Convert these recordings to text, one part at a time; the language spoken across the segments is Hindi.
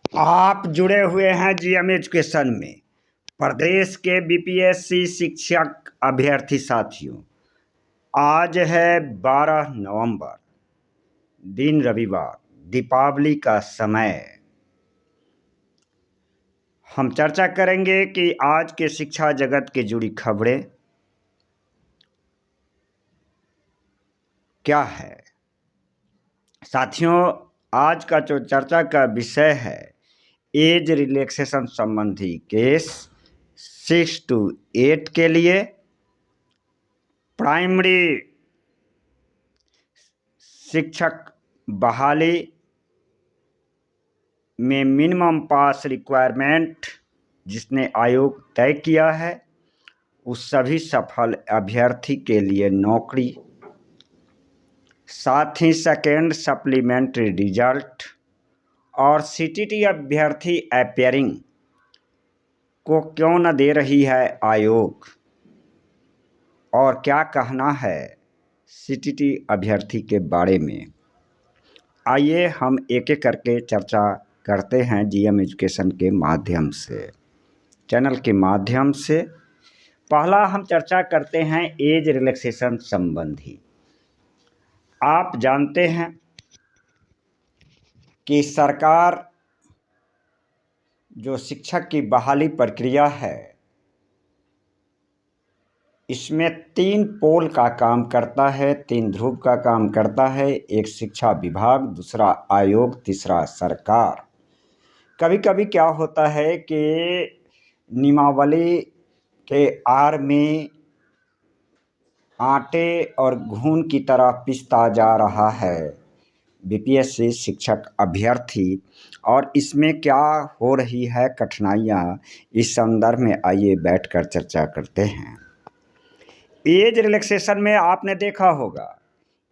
आप जुड़े हुए हैं जीएम एजुकेशन में। प्रदेश के बीपीएससी शिक्षक अभ्यर्थी साथियों, आज है 12 नवंबर, दिन रविवार, दीपावली का समय। हम चर्चा करेंगे कि आज के शिक्षा जगत के जुड़ी खबरें क्या है। साथियों, आज का जो चर्चा का विषय है एज रिलैक्सेशन संबंधी केस 6 to 8 के लिए प्राइमरी शिक्षक बहाली में मिनिमम पास रिक्वायरमेंट जिसने आयोग तय किया है उस सभी सफल अभ्यर्थी के लिए नौकरी, साथ ही सेकेंड सप्लीमेंट्री रिजल्ट और सीटीटी अभ्यर्थी अपेयरिंग को क्यों न दे रही है आयोग, और क्या कहना है सीटीटी अभ्यर्थी के बारे में। आइए हम एक एक करके चर्चा करते हैं जीएम एजुकेशन के माध्यम से, चैनल के माध्यम से। पहला हम चर्चा करते हैं एज रिलैक्सेशन संबंधी। आप जानते हैं कि सरकार जो शिक्षक की बहाली प्रक्रिया है इसमें 3 पोल का काम करता है, 3 ध्रुव का काम करता है। एक शिक्षा विभाग, दूसरा आयोग, तीसरा सरकार। कभी कभी क्या होता है कि नियमावली के आड़ में आटे और घून की तरह पिसता जा रहा है बीपीएससी शिक्षक अभ्यर्थी, और इसमें क्या हो रही है कठिनाइयाँ, इस संदर्भ में आइए बैठकर चर्चा करते हैं। एज रिलैक्सेशन में आपने देखा होगा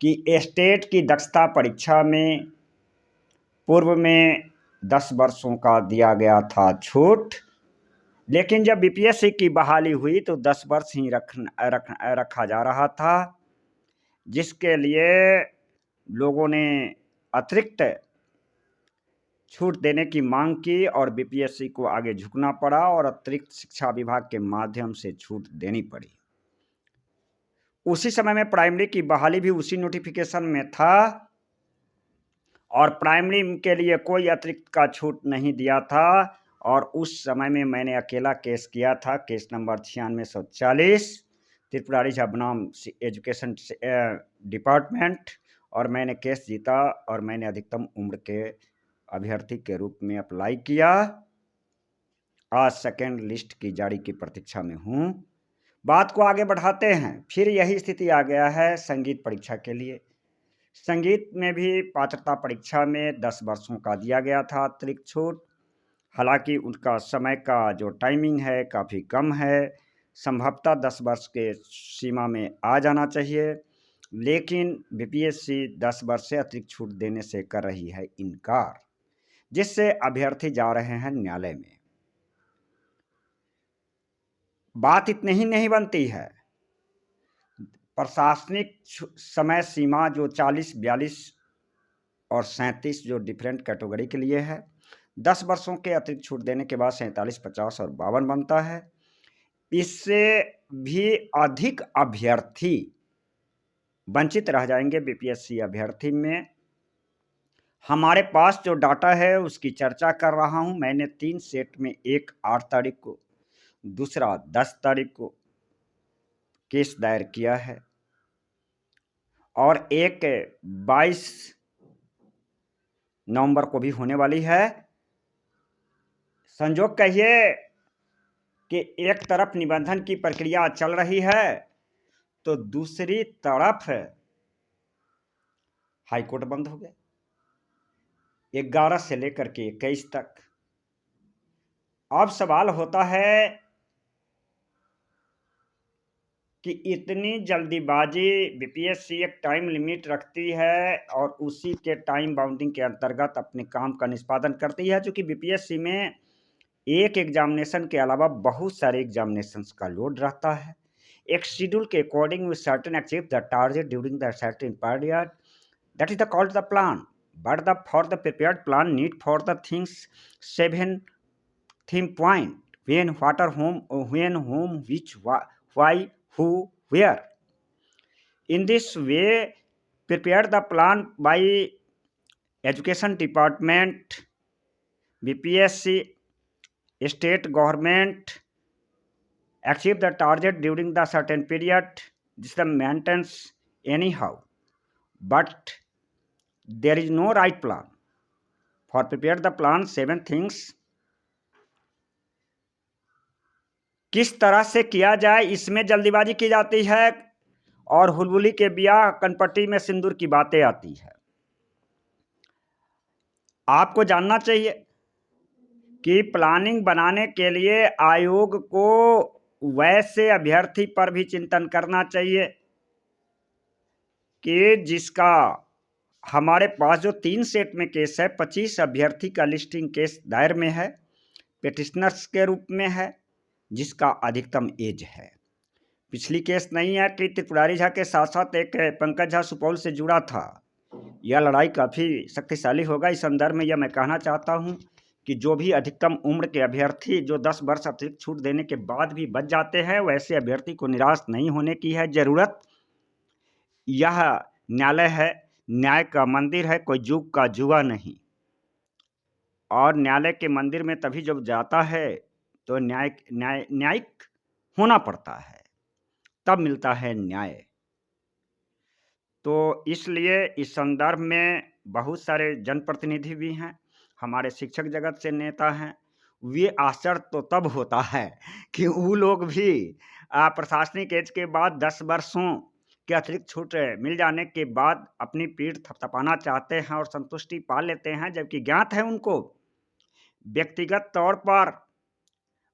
कि स्टेट की दक्षता परीक्षा में पूर्व में 10 वर्षों का दिया गया था छूट, लेकिन जब बीपीएससी की बहाली हुई तो 10 वर्ष ही रखा जा रहा था, जिसके लिए लोगों ने अतिरिक्त छूट देने की मांग की और बीपीएससी को आगे झुकना पड़ा और अतिरिक्त शिक्षा विभाग के माध्यम से छूट देनी पड़ी। उसी समय में प्राइमरी की बहाली भी उसी नोटिफिकेशन में था और प्राइमरी के लिए कोई अतिरिक्त का छूट नहीं दिया था। और उस समय में मैंने अकेला केस किया था, केस नंबर 9640, त्रिपुरारी झा बनाम एजुकेशन डिपार्टमेंट, और मैंने केस जीता और मैंने अधिकतम उम्र के अभ्यर्थी के रूप में अप्लाई किया। आज सेकेंड लिस्ट की जारी की प्रतीक्षा में हूँ। बात को आगे बढ़ाते हैं। फिर यही स्थिति आ गया है संगीत परीक्षा के लिए। संगीत में भी पात्रता परीक्षा में 10 वर्षों का दिया गया था अतिरिक्त छूट। हालांकि उनका समय का जो टाइमिंग है काफ़ी कम है, संभवतः 10 वर्ष के सीमा में आ जाना चाहिए, लेकिन बीपीएससी 10 वर्ष से अतिरिक्त छूट देने से कर रही है इनकार, जिससे अभ्यर्थी जा रहे हैं न्यायालय में। बात इतनी ही नहीं बनती है, प्रशासनिक समय सीमा जो 40, 42 और 37 जो डिफरेंट कैटेगरी के लिए है, 10 वर्षों के अतिरिक्त छूट देने के बाद 47, 50 और 52 बनता है। इससे भी अधिक अभ्यर्थी वंचित रह जाएंगे बीपीएससी अभ्यर्थी में। हमारे पास जो डाटा है उसकी चर्चा कर रहा हूं। मैंने 3 सेट में, एक 8 तारीख को, दूसरा 10 तारीख को केस दायर किया है और एक 22 नवंबर को भी होने वाली है। संजोग कहिए कि एक तरफ निबंधन की प्रक्रिया चल रही है तो दूसरी तरफ हाईकोर्ट बंद हो गए 11 से लेकर के 21 तक। अब सवाल होता है कि इतनी जल्दीबाजी, बीपीएससी एक टाइम लिमिट रखती है और उसी के टाइम बाउंडिंग के अंतर्गत अपने काम का निष्पादन करती है, क्योंकि बीपीएससी में एक एग्जामिनेशन के अलावा बहुत सारे एग्जामिनेशंस का लोड रहता है। एक शेड्यूल के according with certain achieve the target during the certain period, that is the called the plan। but for the prepared plan need for the things 7 theme point: when, what, or whom, which, why, who, where. In this way, prepare the plan by Education Department, BPSC, state government, achieve the target during the certain period. This is the maintenance anyhow, but there is no right plan. For prepare the plan, 7 things किस तरह से किया जाए, इसमें जल्दीबाजी की जाती है और हुलबुली के ब्याह कनपट्टी में सिंदूर की बातें आती है। आपको जानना चाहिए कि प्लानिंग बनाने के लिए आयोग को वैसे अभ्यर्थी पर भी चिंतन करना चाहिए कि जिसका हमारे पास जो 3 सेट में केस है, 25 अभ्यर्थी का लिस्टिंग केस दायर में है, पेटिशनर्स के रूप में है, जिसका अधिकतम एज है। पिछली केस नहीं है कि त्रिपुरारी झा के साथ साथ एक पंकज झा सुपौल से जुड़ा था। यह लड़ाई काफ़ी शक्तिशाली होगा। इस संदर्भ में यह मैं कहना चाहता हूं कि जो भी अधिकतम उम्र के अभ्यर्थी जो 10 वर्ष अतिरिक्त छूट देने के बाद भी बच जाते हैं, वैसे अभ्यर्थी को निराश नहीं होने की है ज़रूरत। यह न्यायालय है, न्याय का मंदिर है, कोई जुग का जुआ नहीं। और न्यायालय के मंदिर में तभी जब जाता है तो न्यायिक होना पड़ता है, तब मिलता है न्याय। तो इसलिए इस संदर्भ में बहुत सारे जनप्रतिनिधि भी हैं, हमारे शिक्षक जगत से नेता हैं। वे आश्चर्य तो तब होता है कि वो लोग भी प्रशासनिक एज के बाद 10 वर्षों के अतिरिक्त छूट मिल जाने के बाद अपनी पीठ थपथपाना चाहते हैं और संतुष्टि पा लेते हैं, जबकि ज्ञात है उनको। व्यक्तिगत तौर पर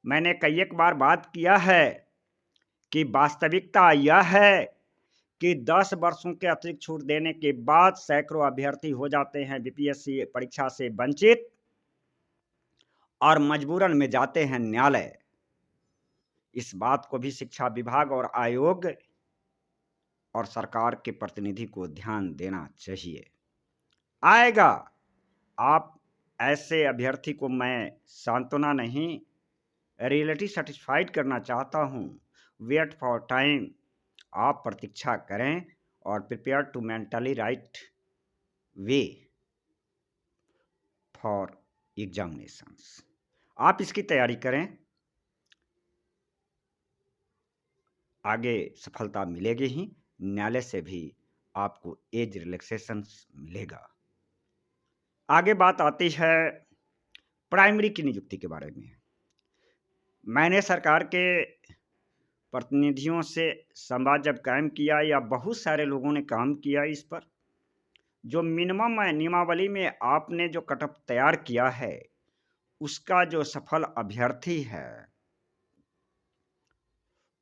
मैंने कई एक बार बात किया है कि वास्तविकता यह है कि 10 वर्षों के अतिरिक्त छूट देने के बाद सैकड़ों अभ्यर्थी हो जाते हैं बीपीएससी परीक्षा से वंचित और मजबूरन में जाते हैं न्यायालय। इस बात को भी शिक्षा विभाग और आयोग और सरकार के प्रतिनिधि को ध्यान देना चाहिए। आएगा, आप ऐसे अभ्यर्थी को मैं सांत्वना नहीं, रियलिटी सेटिस्फाइड करना चाहता हूं। वेट फॉर टाइम, आप प्रतीक्षा करें और prepare to mentally right way for examinations. आप इसकी तैयारी करें, आगे सफलता मिलेगी ही। न्यायालय से भी आपको एज रिलैक्सेशन मिलेगा। आगे बात आती है प्राइमरी की नियुक्ति के बारे में। मैंने सरकार के प्रतिनिधियों से संवाद जब कायम किया, या बहुत सारे लोगों ने काम किया इस पर, जो मिनिमम नियमावली में आपने जो कटअप तैयार किया है, उसका जो सफल अभ्यर्थी है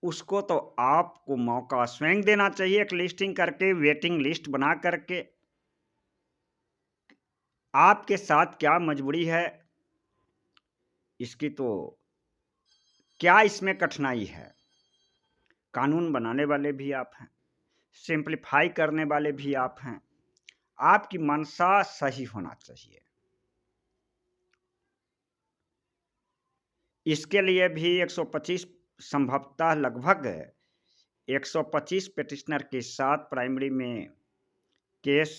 उसको तो आपको मौका स्वयं देना चाहिए, एक लिस्टिंग करके, वेटिंग लिस्ट बना करके। आपके साथ क्या मजबूरी है, इसकी तो क्या इसमें कठिनाई है। कानून बनाने वाले भी आप हैं, सिंप्लीफाई करने वाले भी आप हैं। आपकी मंशा सही होना चाहिए। इसके लिए भी 125 संभवतः लगभग 125 पेटिशनर के साथ प्राइमरी में केस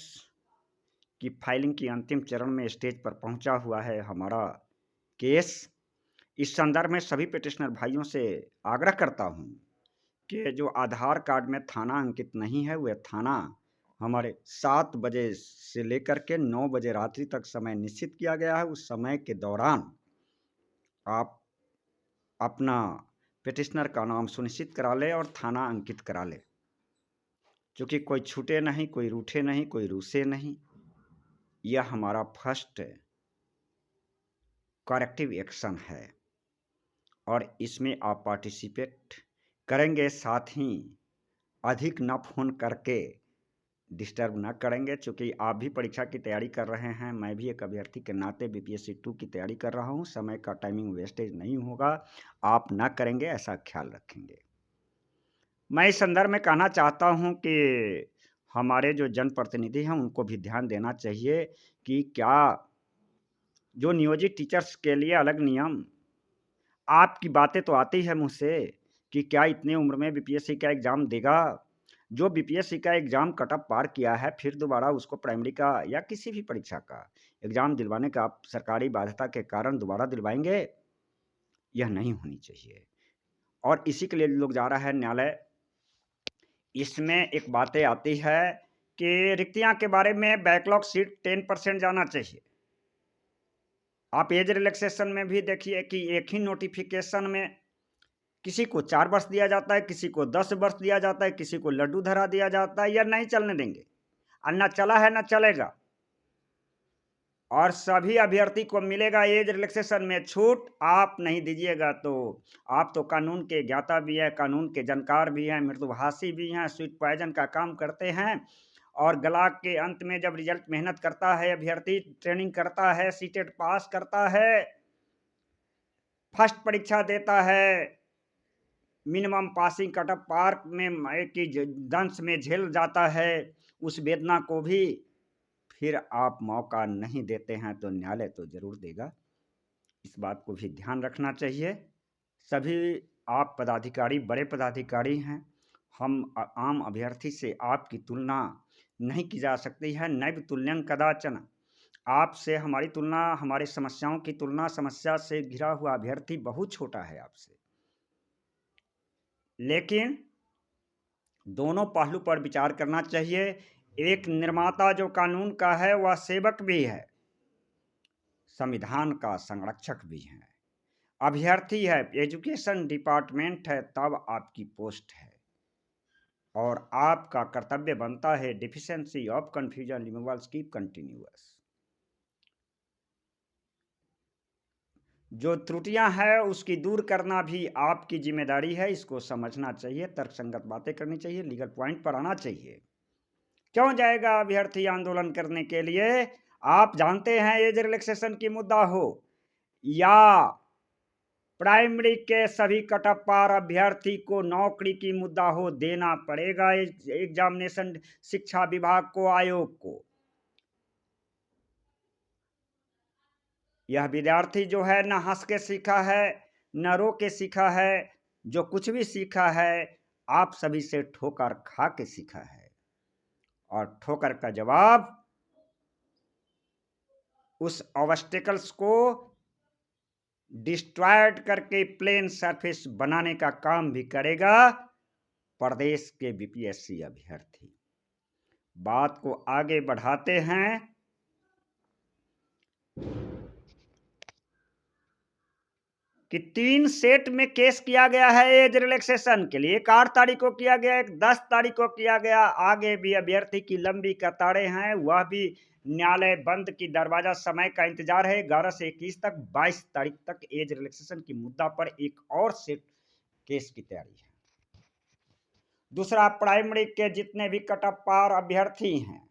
की फाइलिंग की अंतिम चरण में स्टेज पर पहुंचा हुआ है हमारा केस। इस संदर्भ में सभी पेटिशनर भाइयों से आग्रह करता हूं कि जो आधार कार्ड में थाना अंकित नहीं है, वह थाना हमारे 7 बजे से लेकर के 9 बजे रात्रि तक समय निश्चित किया गया है। उस समय के दौरान आप अपना पेटिशनर का नाम सुनिश्चित करा ले और थाना अंकित करा ले, क्योंकि कोई छूटे नहीं, कोई रूठे नहीं, कोई रूसे नहीं। यह हमारा फर्स्ट करेक्टिव एक्शन है और इसमें आप पार्टिसिपेट करेंगे, साथ ही अधिक न फोन करके डिस्टर्ब न करेंगे, क्योंकि आप भी परीक्षा की तैयारी कर रहे हैं, मैं भी एक अभ्यर्थी के नाते बीपीएससी 2 की तैयारी कर रहा हूं। समय का टाइमिंग वेस्टेज नहीं होगा, आप न करेंगे, ऐसा ख्याल रखेंगे। मैं इस संदर्भ में कहना चाहता हूं कि हमारे जो जनप्रतिनिधि हैं उनको भी ध्यान देना चाहिए कि क्या जो नियोजित टीचर्स के लिए अलग नियम, आपकी बातें तो आती है मुँह से कि क्या इतनी उम्र में बीपीएससी का एग्ज़ाम देगा? जो बीपीएससी का एग्ज़ाम कट ऑफ पार किया है, फिर दोबारा उसको प्राइमरी का या किसी भी परीक्षा का एग्ज़ाम दिलवाने का आप सरकारी बाध्यता के कारण दोबारा दिलवाएँगे? यह नहीं होनी चाहिए और इसी के लिए लोग जा रहा है न्यायालय। इसमें एक बातें आती है कि रिक्तियाँ के बारे में बैकलॉग सीट 10% जाना चाहिए। आप एज रिलैक्सेशन में भी देखिए कि एक ही नोटिफिकेशन में किसी को 4 वर्ष दिया जाता है, किसी को 10 वर्ष दिया जाता है, किसी को लड्डू धरा दिया जाता है या नहीं चलने देंगे और ना चला है ना चलेगा। और सभी अभ्यर्थी को मिलेगा एज रिलैक्सेशन में छूट, आप नहीं दीजिएगा तो आप तो कानून के ज्ञाता भी हैं, कानून के जानकार भी हैं, मृदुभाषी भी हैं, स्वीट पॉइजन का काम करते हैं और गला के अंत में जब रिजल्ट मेहनत करता है, अभ्यर्थी ट्रेनिंग करता है, सीटेट पास करता है, फर्स्ट परीक्षा देता है, minimum passing cut off park में की दंश में झेल जाता है, उस वेदना को भी फिर आप मौका नहीं देते हैं तो न्यायालय तो ज़रूर देगा। इस बात को भी ध्यान रखना चाहिए। सभी आप पदाधिकारी बड़े पदाधिकारी हैं, हम आम अभ्यर्थी से आपकी तुलना नहीं की जा सकती है, नैव तुल्यं कदाचन। आपसे हमारी तुलना, हमारी समस्याओं की तुलना, समस्या से घिरा हुआ अभ्यर्थी बहुत छोटा है आपसे। लेकिन दोनों पहलू पर विचार करना चाहिए। एक निर्माता जो कानून का है वह सेवक भी है, संविधान का संरक्षक भी है। अभ्यर्थी है, एजुकेशन डिपार्टमेंट है, तब आपकी पोस्ट है और आपका कर्तव्य बनता है deficiency of confusion removals keep continuous. जो त्रुटियां हैं उसकी दूर करना भी आपकी जिम्मेदारी है, इसको समझना चाहिए, तर्कसंगत बातें करनी चाहिए, लीगल पॉइंट पर आना चाहिए। क्यों जाएगा अभ्यर्थी आंदोलन करने के लिए? आप जानते हैं एज रिलैक्सेशन की मुद्दा हो या प्राइमरी के सभी कट ऑफ पार अभ्यर्थी को नौकरी की मुद्दा हो, देना पड़ेगा एग्जामिनेशन शिक्षा विभाग को, आयोग को। यह विद्यार्थी जो है न हंस के सीखा है न रो के सीखा है, जो कुछ भी सीखा है आप सभी से ठोकर खा के सीखा है और ठोकर का जवाब उस ऑब्स्टेकल्स को डिस्ट्रॉयड करके प्लेन सरफेस बनाने का काम भी करेगा प्रदेश के बीपीएससी अभ्यर्थी। बात को आगे बढ़ाते हैं। कि 3 सेट में केस किया गया है एज रिलैक्सेशन के लिए। एक 8 तारीख को किया गया, एक 10 तारीख को किया गया। आगे भी अभ्यर्थी की लंबी कतारें हैं, वह भी न्यायालय बंद की दरवाजा समय का इंतजार है। 11 से 21 तक 22 तारीख तक एज रिलैक्सेशन की मुद्दा पर एक और सेट केस की तैयारी है। दूसरा, प्राइमरी के जितने भी कट ऑफ पार अभ्यर्थी हैं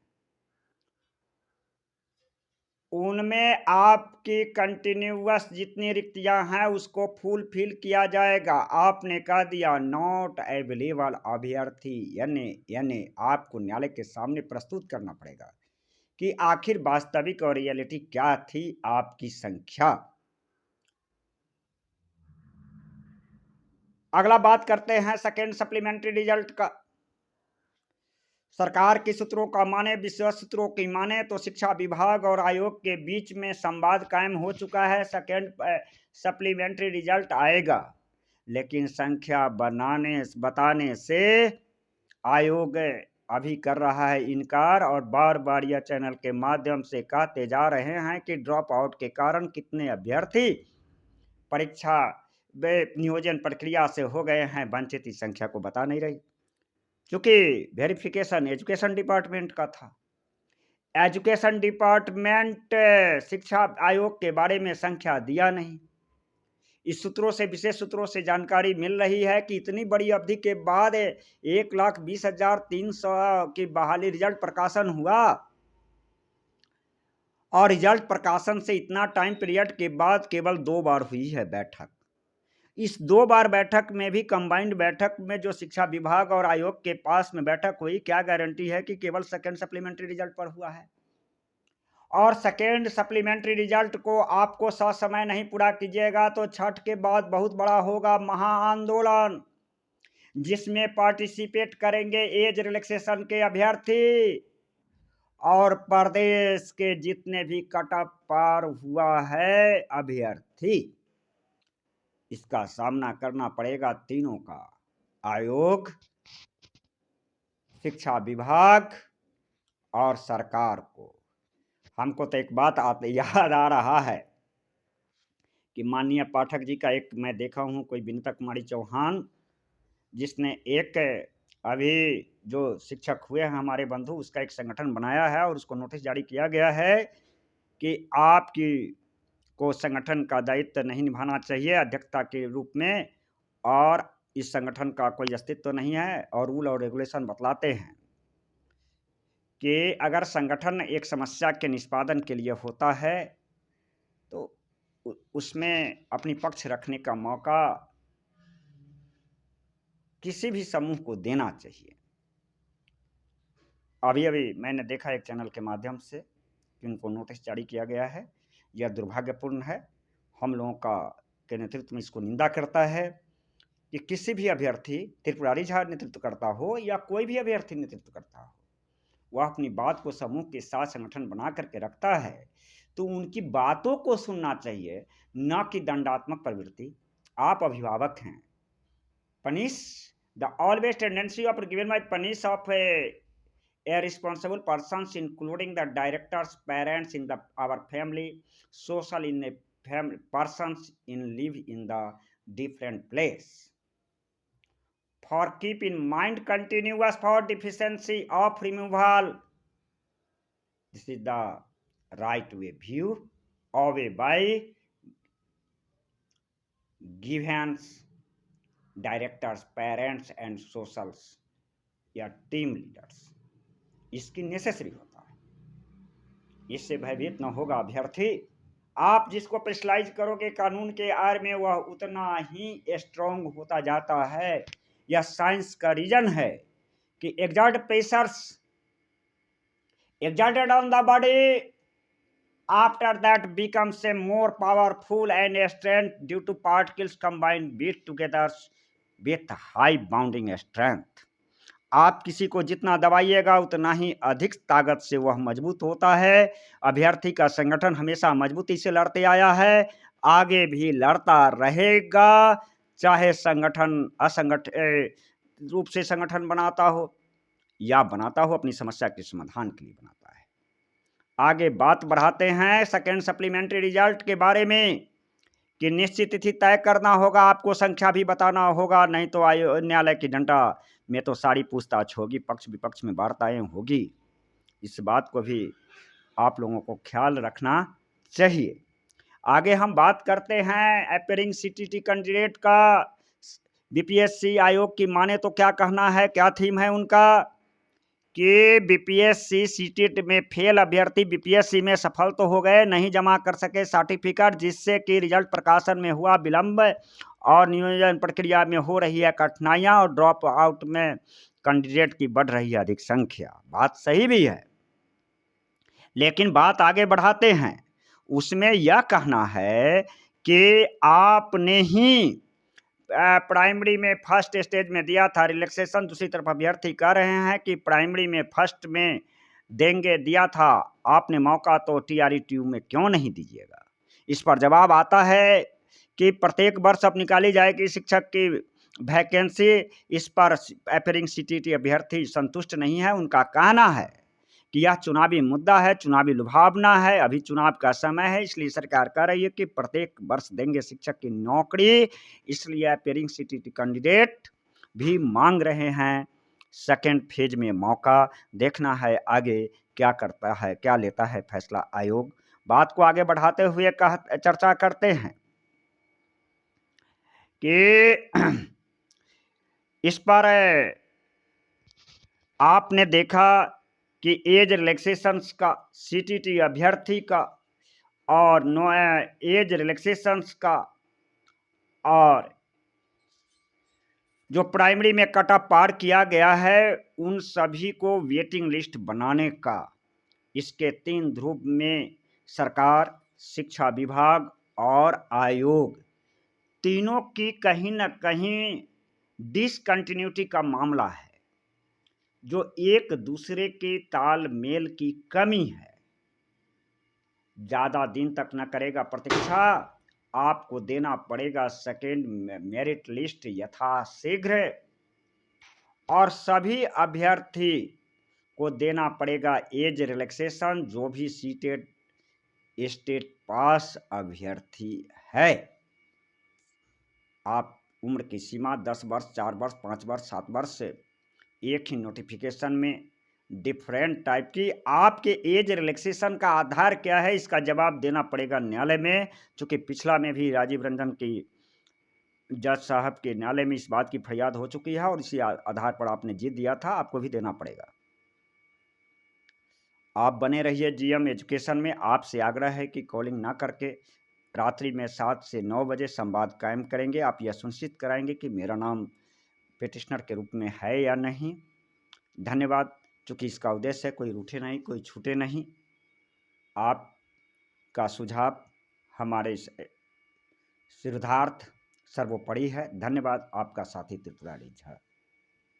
उनमें आपकी कंटिन्यूअस जितनी रिक्तियां हैं उसको फुलफिल किया जाएगा। आपने कह दिया नॉट अवेलेबल अभ्यर्थी, यानी आपको न्यायालय के सामने प्रस्तुत करना पड़ेगा कि आखिर वास्तविक और रियलिटी क्या थी आपकी संख्या। अगला बात करते हैं सेकेंड सप्लीमेंट्री रिजल्ट का। सरकार के सूत्रों का माने, विश्वस्त सूत्रों की माने तो शिक्षा विभाग और आयोग के बीच में संवाद कायम हो चुका है। सेकेंड सप्लीमेंट्री रिजल्ट आएगा, लेकिन संख्या बताने से आयोग अभी कर रहा है इनकार और बार बार यह चैनल के माध्यम से कहते जा रहे हैं कि ड्रॉप आउट के कारण कितने अभ्यर्थी परीक्षा नियोजन प्रक्रिया से हो गए हैं वंचित, इस संख्या को बता नहीं रही, क्योंकि वेरिफिकेशन एजुकेशन डिपार्टमेंट का था। एजुकेशन डिपार्टमेंट शिक्षा आयोग के बारे में संख्या दिया नहीं। इस सूत्रों से, विशेष सूत्रों से जानकारी मिल रही है कि इतनी बड़ी अवधि के बाद 1,20,300 की बहाली रिजल्ट प्रकाशन हुआ और रिजल्ट प्रकाशन से इतना टाइम पीरियड के बाद केवल 2 बार हुई है बैठक। इस 2 बार बैठक में भी कंबाइंड बैठक में जो शिक्षा विभाग और आयोग के पास में बैठक हुई, क्या गारंटी है कि केवल सेकेंड सप्लीमेंट्री रिजल्ट पर हुआ है? और सेकेंड सप्लीमेंट्री रिजल्ट को आपको ससमय नहीं पूरा कीजिएगा तो छठ के बाद बहुत बड़ा होगा महाआंदोलन, जिसमें पार्टिसिपेट करेंगे एज रिलैक्सेशन के अभ्यर्थी और प्रदेश के जितने भी कट ऑफ पार हुआ है अभ्यर्थी। इसका सामना करना पड़ेगा तीनों का, आयोग, शिक्षा विभाग और सरकार को। हमको तो एक बात याद आ रहा है कि माननीय पाठक जी का एक मैं देखा हूँ, कोई विनीता कुमारी चौहान, जिसने एक अभी जो शिक्षक हुए हैं हमारे बंधु, उसका एक संगठन बनाया है और उसको नोटिस जारी किया गया है कि आपकी को संगठन का दायित्व नहीं निभाना चाहिए अध्यक्षता के रूप में, और इस संगठन का कोई अस्तित्व नहीं है। और रूल और रेगुलेशन बतलाते हैं कि अगर संगठन एक समस्या के निष्पादन के लिए होता है तो उसमें अपनी पक्ष रखने का मौका किसी भी समूह को देना चाहिए। अभी अभी मैंने देखा एक चैनल के माध्यम से कि उनको नोटिस जारी किया गया है। यह दुर्भाग्यपूर्ण है। हम लोगों का के नेतृत्व में इसको निंदा करता है कि किसी भी अभ्यर्थी, त्रिपुरारी झा नेतृत्व करता हो या कोई भी अभ्यर्थी नेतृत्व करता हो, वह अपनी बात को समूह के साथ संगठन बना करके रखता है तो उनकी बातों को सुनना चाहिए, न कि दंडात्मक प्रवृत्ति। आप अभिभावक हैं, punish the always tendency of given by punish of a responsible persons including the directors, parents in the our family, social in a family, persons in live in the different place. For keep in mind continuous for deficiency of removal. This is the right way view of a by grievance directors, parents and socials या टीम लीडर्स। इसकी नेसेसरी होता है, इससे भयभीत न होगा अभ्यर्थी। आप जिसको प्रेशराइज करोगे कानून के आड़ में, वह उतना ही स्ट्रॉन्ग होता जाता है। यह साइंस का रीजन है कि exert pressures exerted on the body after that becomes a more powerful and strength due to particles combined beat together with high bounding strength. आप किसी को जितना दबाइएगा उतना ही अधिक ताकत से वह मजबूत होता है। अभ्यर्थी का संगठन हमेशा मजबूती से लड़ते आया है, आगे भी लड़ता रहेगा, चाहे संगठन असंगठित रूप से संगठन बनाता हो या बनाता हो अपनी समस्या के समाधान के लिए बनाता है। आगे बात बढ़ाते हैं सेकेंड सप्लीमेंट्री रिजल्ट के बारे में कि निश्चित तिथि तय करना होगा, आपको संख्या भी बताना होगा, नहीं तो न्यायालय की डंडा में तो सारी पूछताछ होगी, पक्ष विपक्ष में वार्ताएं होगी। इस बात को भी आप लोगों को ख्याल रखना चाहिए। आगे हम बात करते हैं अपीयरिंग सीटीटी कैंडिडेट का। बीपीएससी आयोग की माने तो क्या कहना है, क्या थीम है उनका कि बीपीएससी सीटीटी में फेल अभ्यर्थी बीपीएससी में सफल तो हो गए, नहीं जमा कर सके सर्टिफिकेट, जिससे कि रिजल्ट प्रकाशन में हुआ विलंब और नियोजन प्रक्रिया में हो रही है कठिनाइयां और ड्रॉप आउट में कैंडिडेट की बढ़ रही है अधिक संख्या। बात सही भी है, लेकिन बात आगे बढ़ाते हैं। उसमें यह कहना है कि आपने ही प्राइमरी में फर्स्ट स्टेज में दिया था रिलैक्सेशन, दूसरी तरफ अभ्यर्थी कह रहे हैं कि प्राइमरी में फर्स्ट में देंगे, दिया था आपने मौका, तो टीआरईटी में क्यों नहीं दीजिएगा। इस पर जवाब आता है कि प्रत्येक वर्ष अब निकाली जाएगी शिक्षक की वैकेंसी। इस पर अपीयरिंग सीटीटी अभ्यर्थी संतुष्ट नहीं है। उनका कहना है कि यह चुनावी मुद्दा है, चुनावी लुभावना है, अभी चुनाव का समय है, इसलिए सरकार कह रही है कि प्रत्येक वर्ष देंगे शिक्षक की नौकरी। इसलिए अपीयरिंग सीटीटी कैंडिडेट भी मांग रहे हैं सेकेंड फेज में मौका। देखना है आगे क्या करता है, क्या लेता है फैसला आयोग। बात को आगे बढ़ाते हुए चर्चा करते हैं कि इस पर आपने देखा कि एज रिलैक्सेशंस का सीटीटी अभ्यर्थी का और नो एज रिलैक्सेशंस का और जो प्राइमरी में कट ऑफ पार किया गया है उन सभी को वेटिंग लिस्ट बनाने का इसके 3 ध्रुव में सरकार, शिक्षा विभाग और आयोग तीनों की कहीं न कहीं डिसकंटिन्यूटी का मामला है, जो एक दूसरे के तालमेल की कमी है। ज़्यादा दिन तक न करेगा प्रतीक्षा, आपको देना पड़ेगा सेकेंड मेरिट लिस्ट यथाशीघ्र और सभी अभ्यर्थी को देना पड़ेगा एज रिलैक्सेशन जो भी सीटेड स्टेट पास अभ्यर्थी है। आप उम्र की सीमा 10 वर्ष, 4 वर्ष, 5 वर्ष, 7 वर्ष एक ही नोटिफिकेशन में डिफरेंट टाइप की आपके एज रिलैक्सेशन का आधार क्या है इसका जवाब देना पड़ेगा न्यायालय में। चूंकि पिछला में भी राजीव रंजन की जज साहब के न्यायालय में इस बात की फरियाद हो चुकी है और इसी आधार पर आपने जीत दिया था, आपको भी देना पड़ेगा। आप बने रहिए जीएम एजुकेशन में। आपसे आग्रह है कि कॉलिंग ना करके रात्रि में 7 से 9 बजे संवाद कायम करेंगे। आप यह सुनिश्चित कराएंगे कि मेरा नाम पिटिशनर के रूप में है या नहीं। धन्यवाद। चूँकि इसका उद्देश्य है कोई रूठे नहीं, कोई छूटे नहीं। आपका सुझाव हमारे सिद्धार्थ सर्वोपरि है। धन्यवाद। आपका साथी त्रिपुरारी झा।